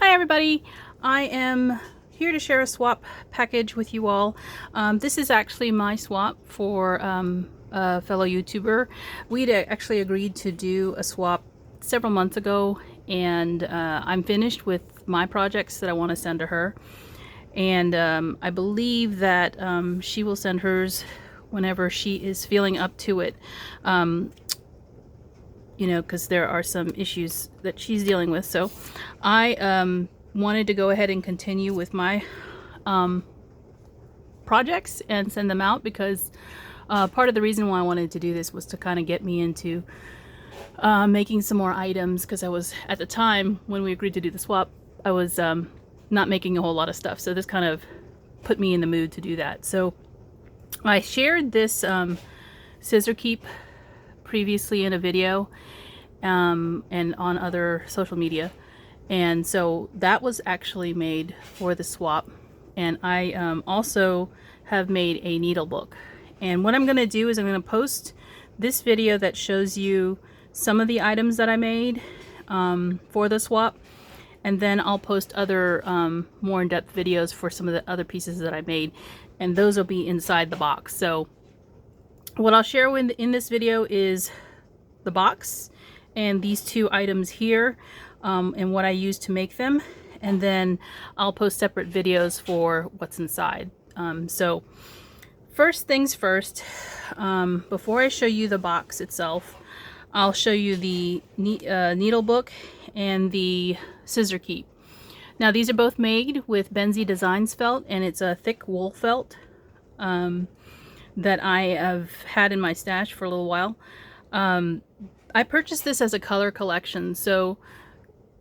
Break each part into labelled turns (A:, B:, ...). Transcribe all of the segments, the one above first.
A: Hi everybody, I am here to share a swap package with you all. This is actually my swap for a fellow YouTuber. We'd actually agreed to do a swap several months ago, and I'm finished with my projects that I want to send to her. And I believe that she will send hers whenever she is feeling up to it. You know, because there are some issues that she's dealing with. So I wanted to go ahead and continue with my projects and send them out, because part of the reason why I wanted to do this was to kind of get me into making some more items, because I was, at the time when we agreed to do the swap, I was not making a whole lot of stuff. So this kind of put me in the mood to do that. So I shared this scissor keep previously in a video and on other social media, and so that was actually made for the swap. And I also have made a needle book, and what I'm going to do is I'm going to post this video that shows you some of the items that I made for the swap, and then I'll post other more in-depth videos for some of the other pieces that I made, and those will be inside the box. So what I'll share in this video is the box and these two items here, and what I used to make them, and then I'll post separate videos for what's inside. So first things first, before I show you the box itself, I'll show you the needle book and the scissor keep. Now these are both made with Benzie Designs felt, and it's a thick wool felt that I have had in my stash for a little while. I purchased this as a color collection. So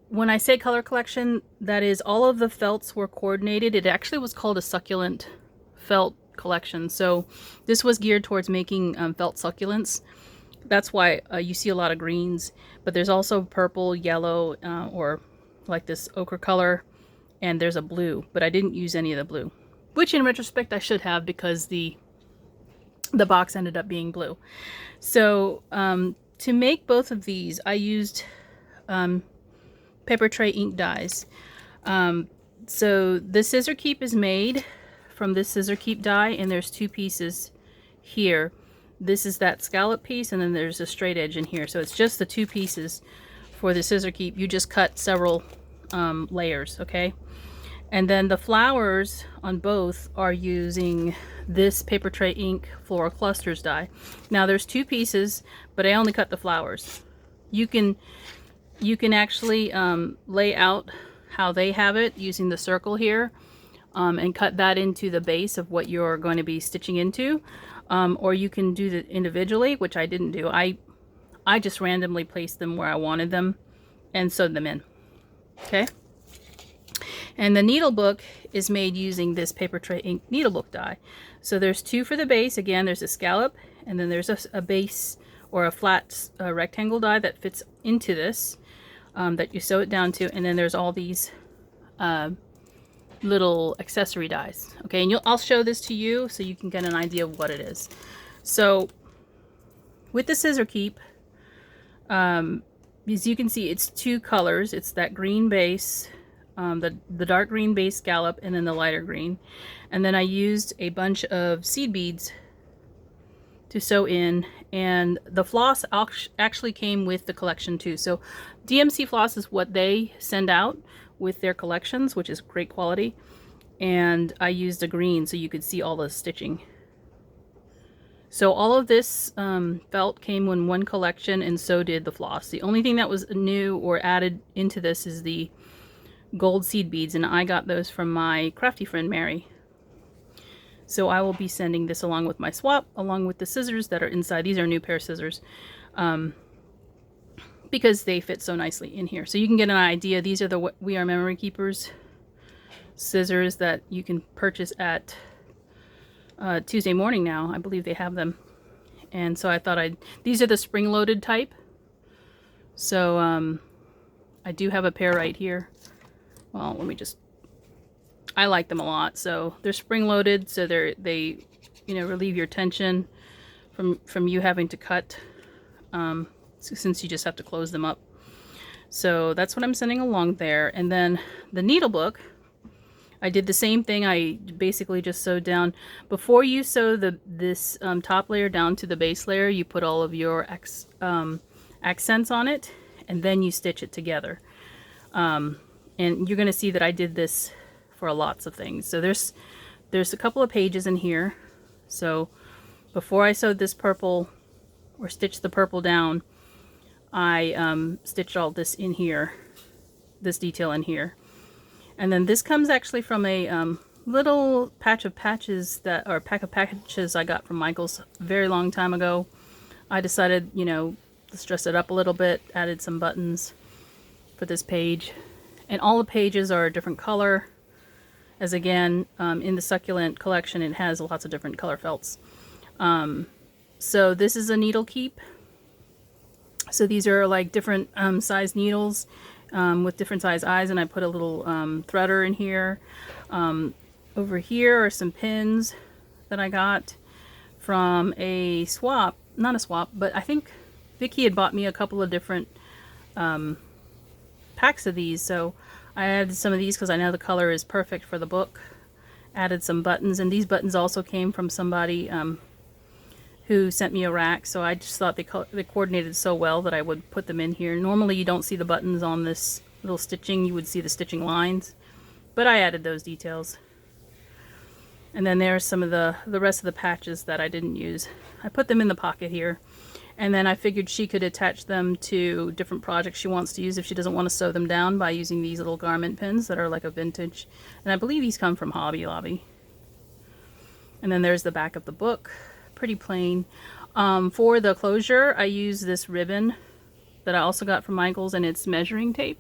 A: when I say color collection, that is all of the felts were coordinated. It actually was called a succulent felt collection. So this was geared towards making felt succulents. That's why you see a lot of greens, but there's also purple, yellow, or like this ochre color, and there's a blue, but I didn't use any of the blue, which in retrospect I should have, because the box ended up being blue. So to make both of these, I used paper tray ink dies. So the scissor keep is made from this scissor keep die, and there's two pieces here. This is that scallop piece, and then there's a straight edge in here. So it's just the two pieces for the scissor keep. You just cut several layers, okay? And then the flowers on both are using this paper tray ink floral clusters die. Now there's two pieces, but I only cut the flowers. You can actually lay out how they have it using the circle here, and cut that into the base of what you're going to be stitching into, or you can do that individually, which I didn't do. I just randomly placed them where I wanted them and sewed them in. Okay. And the needle book is made using this paper tray ink needle book die. So there's two for the base. Again, there's a scallop, and then there's a base or a flat rectangle die that fits into this, that you sew it down to, and then there's all these little accessory dies. Okay, and I'll show this to you so you can get an idea of what it is. So with the scissor keep, as you can see, it's two colors. It's that green base, the dark green base scallop, and then the lighter green. And then I used a bunch of seed beads to sew in, and the floss actually came with the collection too. So DMC floss is what they send out with their collections, which is great quality. And I used a green so you could see all the stitching. So all of this felt came in one collection, and so did the floss. The only thing that was new or added into this is the gold seed beads, and I got those from my crafty friend Mary. So I will be sending this along with my swap, along with the scissors that are inside. These are a new pair of scissors, because they fit so nicely in here. So you can get an idea. These are the We Are Memory Keepers scissors that you can purchase at Tuesday Morning now. I believe they have them. And so I thought these are the spring-loaded type. So I do have a pair right here. Well, let me just, I like them a lot. So they're spring-loaded, so they relieve your tension from you having to cut, since you just have to close them up. So that's what I'm sending along there. And then the needle book, I did the same thing. I basically just sewed down. Before you sew this top layer down to the base layer, you put all of your accents on it, and then you stitch it together. And you're going to see that I did this for lots of things. So there's a couple of pages in here. So before I sewed this purple, or stitched the purple down, I stitched all this in here, this detail in here. And then this comes actually from a little patch of patches that, or pack of patches I got from Michael's a very long time ago. I decided, you know, let's dress it up a little bit, added some buttons for this page. And all the pages are a different color, as again, in the Succulent collection, it has lots of different color felts. So this is a needle keep. So these are like different size needles with different size eyes, and I put a little threader in here. Over here are some pins that I got from a swap, not a swap, but I think Vicky had bought me a couple of different packs of these, so I added some of these because I know the color is perfect for the book. Added some buttons, and these buttons also came from somebody who sent me a rack, so I just thought they coordinated so well that I would put them in here. Normally you don't see the buttons on this little stitching, you would see the stitching lines, but I added those details. And then there's some of the rest of the patches that I didn't use. I put them in the pocket here, and then I figured she could attach them to different projects she wants to use if she doesn't want to sew them down, by using these little garment pins that are like a vintage, and I believe these come from Hobby Lobby. And then there's the back of the book. Pretty plain. For the closure, I use this ribbon that I also got from Michael's, and it's measuring tape.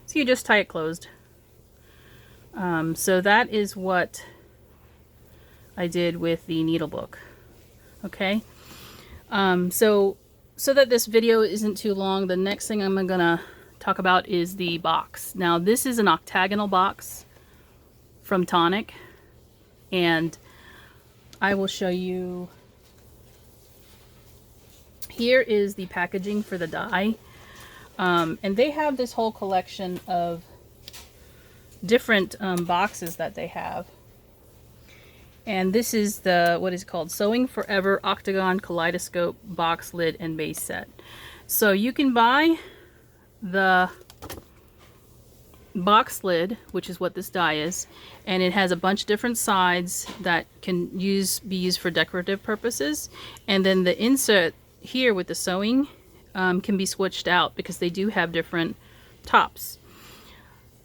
A: So you just tie it closed. So that is what I did with the needle book. Okay. So that this video isn't too long, the next thing I'm gonna talk about is the box. Now this is an octagonal box from Tonic, and I will show you. Here is the packaging for the die, and they have this whole collection of different boxes that they have. And this is the, what is it called, Sewing Forever Octagon Kaleidoscope Box Lid and Base Set. So you can buy the box lid, which is what this die is, and it has a bunch of different sides that can be used for decorative purposes. And then the insert here with the sewing can be switched out, because they do have different tops.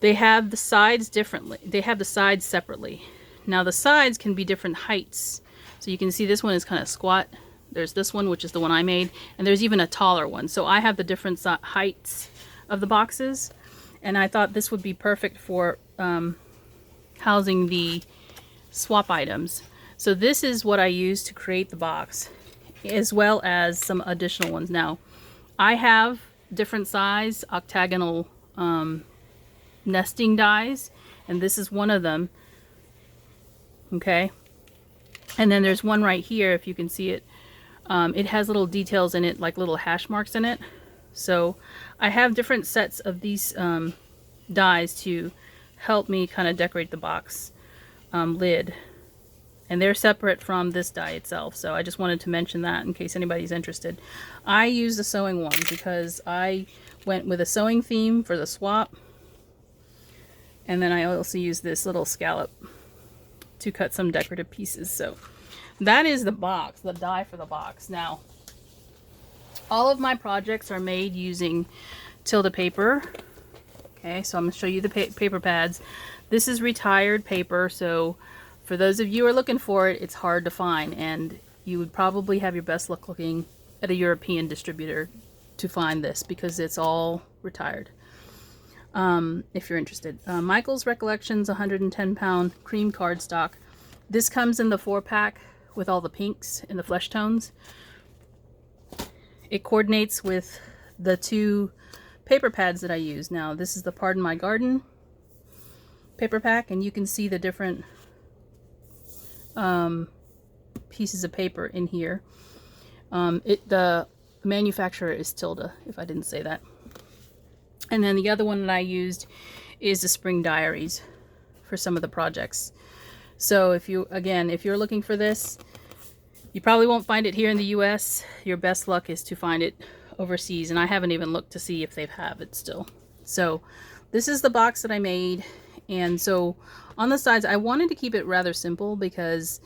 A: They have the sides differently. They have the sides separately. Now the sides can be different heights. So you can see this one is kind of squat. There's this one, which is the one I made, and there's even a taller one. So I have the different heights of the boxes, and I thought this would be perfect for housing the swap items. So this is what I used to create the box, as well as some additional ones. Now I have different size octagonal nesting dies, and this is one of them. Okay, and then there's one right here, if you can see it. It has little details in it, like little hash marks in it. So I have different sets of these dies to help me kind of decorate the box lid, and they're separate from this die itself. So I just wanted to mention that in case anybody's interested. I use the sewing one because I went with a sewing theme for the swap, and then I also use this little scallop to cut some decorative pieces. So that is the box, the die for the box. Now all of my projects are made using Tilda paper. Okay, so I'm going to show you the paper pads. This is retired paper, so for those of you who are looking for it, it's hard to find, and you would probably have your best luck looking at a European distributor to find this, because it's all retired. If you're interested. Michael's Recollections 110-pound cream cardstock. This comes in the 4-pack with all the pinks and the flesh tones. It coordinates with the 2 paper pads that I use. Now this is the Pardon My Garden paper pack, and you can see the different pieces of paper in here. The manufacturer is Tilda, if I didn't say that. And then the other one that I used is the Spring Diaries for some of the projects. So if you're looking for this, you probably won't find it here in the US. Your best luck is to find it overseas, and I haven't even looked to see if they have it still. So this is the box that I made, and so on the sides I wanted to keep it rather simple because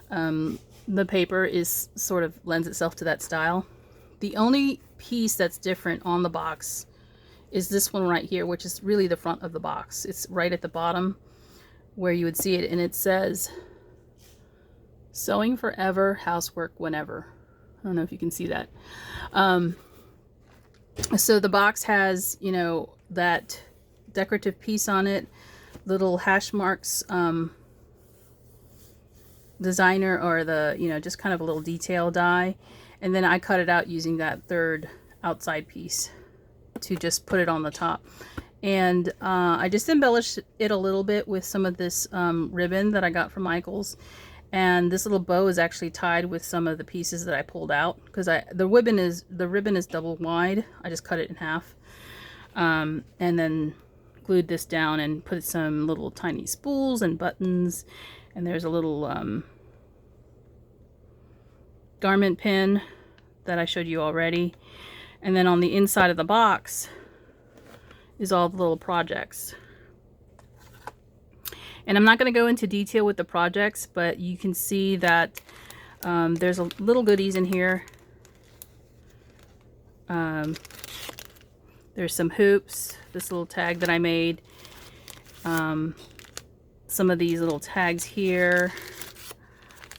A: the paper is sort of lends itself to that style. The only piece that's different on the box is this one right here, which is really the front of the box. It's right at the bottom where you would see it, and it says "Sewing forever, housework whenever." I don't know if you can see that. So the box has, you know, that decorative piece on it, little hash marks, designer, or the, you know, just kind of a little detail die. And then I cut it out using that third outside piece to just put it on the top. And I just embellished it a little bit with some of this ribbon that I got from Michael's. And this little bow is actually tied with some of the pieces that I pulled out, because the ribbon is double wide. I just cut it in half, and then glued this down and put some little tiny spools and buttons. And there's a little garment pin that I showed you already. And then on the inside of the box is all the little projects. And I'm not going to go into detail with the projects, but you can see that there's a little goodies in here. There's some hoops, this little tag that I made, some of these little tags here.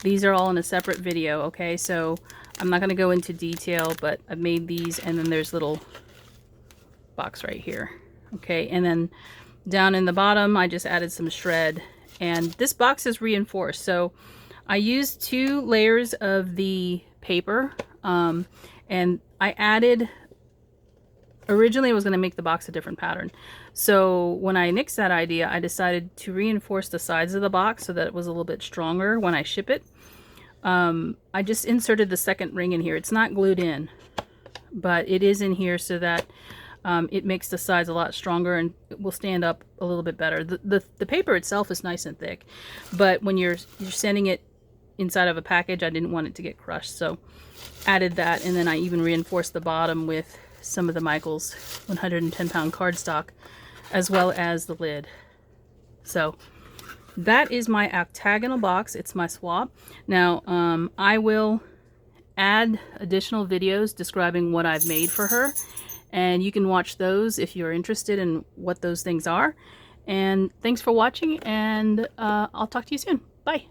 A: These are all in a separate video, okay? So I'm not going to go into detail, but I've made these, and then there's little box right here, okay? And then down in the bottom, I just added some shred, and this box is reinforced. So I used 2 layers of the paper, and I added, originally I was going to make the box a different pattern. So when I nixed that idea, I decided to reinforce the sides of the box so that it was a little bit stronger when I ship it. I just inserted the second ring in here. It's not glued in, but it is in here so that it makes the sides a lot stronger and it will stand up a little bit better. The paper itself is nice and thick, but when you're sending it inside of a package, I didn't want it to get crushed, so added that. And then I even reinforced the bottom with some of the Michael's 110-pound cardstock, as well as the lid. So that is my octagonal box. It's my swap. Now I will add additional videos describing what I've made for her, and you can watch those if you're interested in what those things are. And thanks for watching, and I'll talk to you soon. Bye.